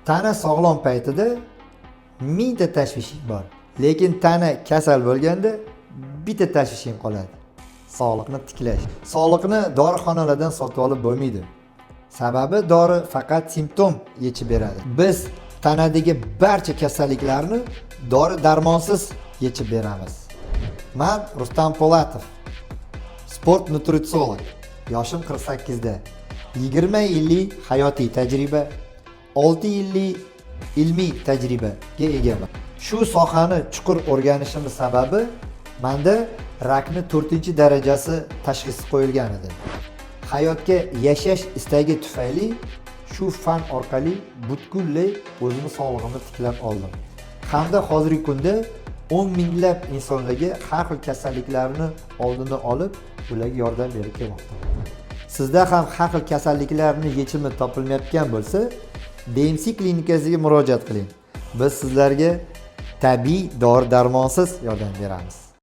Tana sog'lom paytida mingta tashvishing bor, lekin tana kasal bo'lganda bitta tashvishing qoladi. Sog'liqni tiklash. Sog'liqni dorixonalardan sotib olib bo'lmaydi. Sababi dori faqat simptom yechib beradi. Biz tanadagi barcha kasalliklarni dori darmonsiz yechib beramiz. Men Rustam Po'latov, sport nutritsiolog. Yoshim 48 da. 20 yillik hayotiy tajriba, 6 yillik ilmiy tajribaga egaman. Shu sohani chuqur o'rganishimiz sababi menda rakni 4-darajasi tashxisi qo'yilgan edi. Hayotga yashash istagi tufayli shu fan orqali butkul o'zimni sog'lig'imni tiklab oldim. Hamda hozirgi kunda 10 minglab insonlarga har xil kasalliklarni oldini olib, ularga yordam berib kelmoqda. Sizda ham har xil kasalliklarning yechimi topilmayotgan bo'lsa, DMC klinikasiga murojaat qiling. Biz sizlarga tabiiy dori-darmonsiz yordam beramiz.